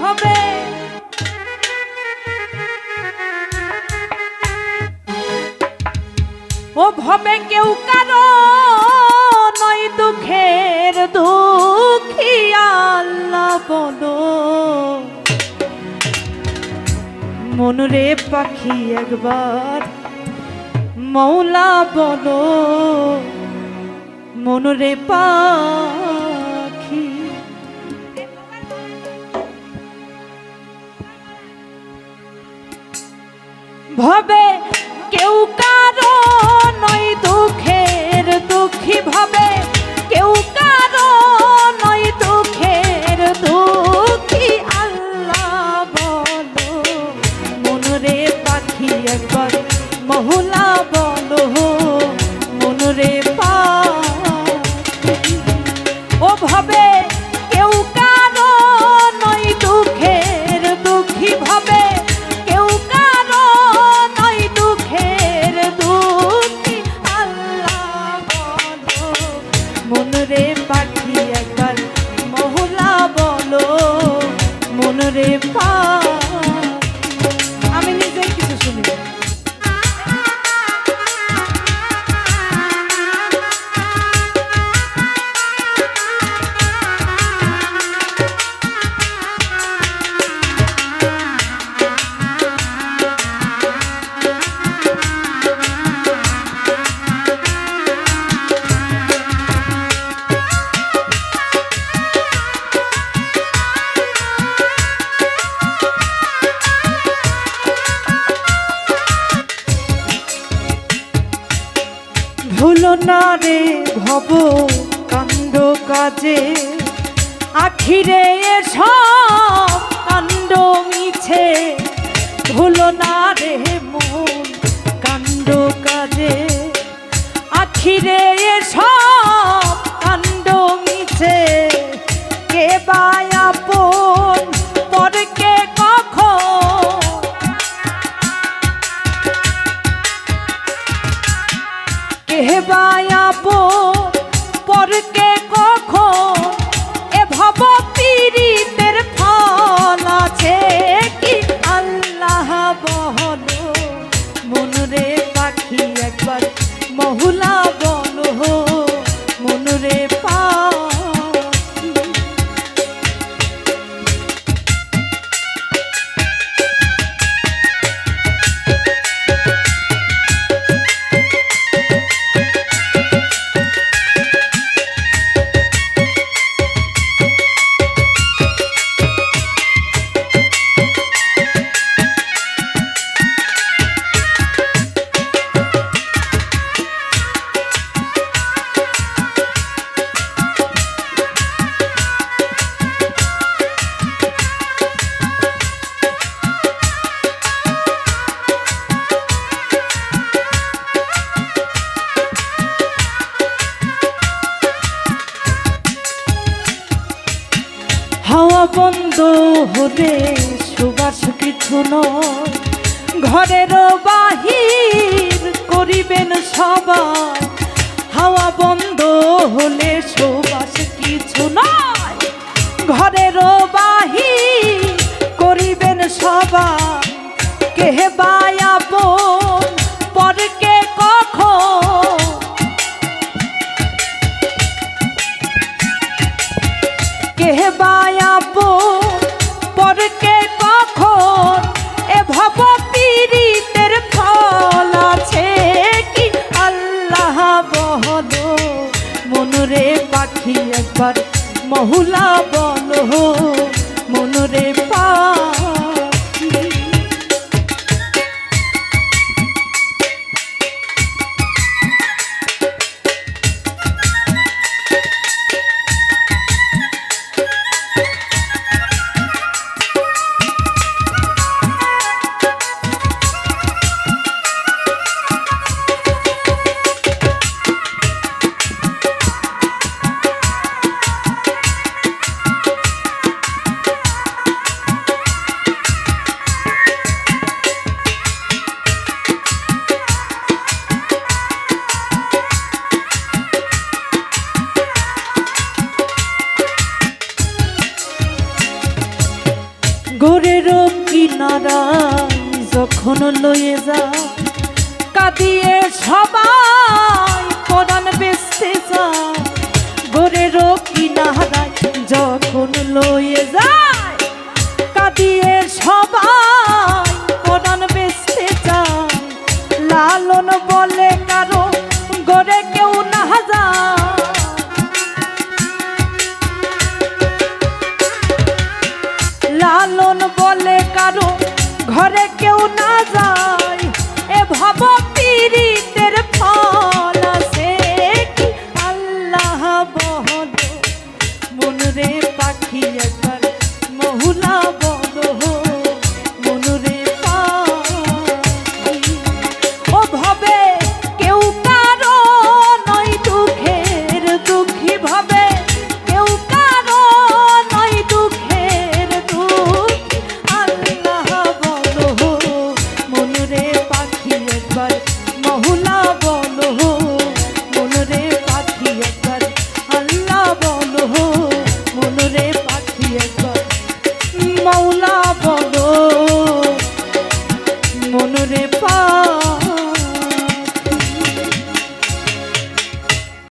ভবে ও ভবে কেউ কারো নয় দুঃখের দুঃখী আল্লাহ বলো মনরে পাখি একবার মৌলা বলো মনরে পাখি ভবে কেউ কারো নয় দুঃখের দুঃখী ভবে কেউ কারো নয় দুঃখের দুঃখী আল্লাহ বলো মনরে পাখি একবার মহুলা বলো মনরে পাখি ও ভবে কেউ কারো নয় দুঃখের দুঃখী ভবে কেউ কারো নয় দুঃখের দুঃখী আল্লাহ বলো মনরে পাখি একবার মহুলা বলো মনরে পাখি আমি নিজেই কিছু শুনি ভুলো না রে ভব কাণ্ড কাজে আখিরে সব কাণ্ড মিছে ভুলো না রে মন কাণ্ড কাজে আখিরে সব কাণ্ড মিছে কে বা আপন পরকে কখন কেহবায়াব পরকে কখন এ ভব পীড়িতের ফল আছে কি আল্লাহ বলো মনরে পাখি একবার মহুলা বলো মনরে পাখি হাওয়া বন্ধ হলে সুবাস কিছু নয় ঘরের বাহির করিবেন সবাই হাওয়া বন্ধ হলে সুবাস কিছু নয় ঘরের বাহির করিবেন সবাই কেহবা আপন পরকে কখন কেহবা আপন পরকে কখন এ ভব পীড়িতের ফল আছে কি আল্লাহ বলো মনরে পাখি একবার মহুলা বলো মনরে পাখি গোরের কিনারায় যখন লয়ে যা কাঁদিয়ে সবাই পরাণ বেসতে যা গোরের কিনারায় যখন লয়ে যায় কাঁদিয়ে সবাই পরাণ বেসতে যায় লালন বলে কারো গোরে কেউ না যায় লালন বলে কারো ঘরে কেউ না যায় এ ভব পীড়িতের ফল আছে কি আল্লাহ বল মন রে পাখি একবার মহুলা বল মন রে পাখি ও ভবে কেউ কারো নয় দুঃখের দুঃখী ভবে কেউ কারো নয় দুঃখের দুঃখী আল্লাহ বলো মন রে পাখি একবার মহুলা বলো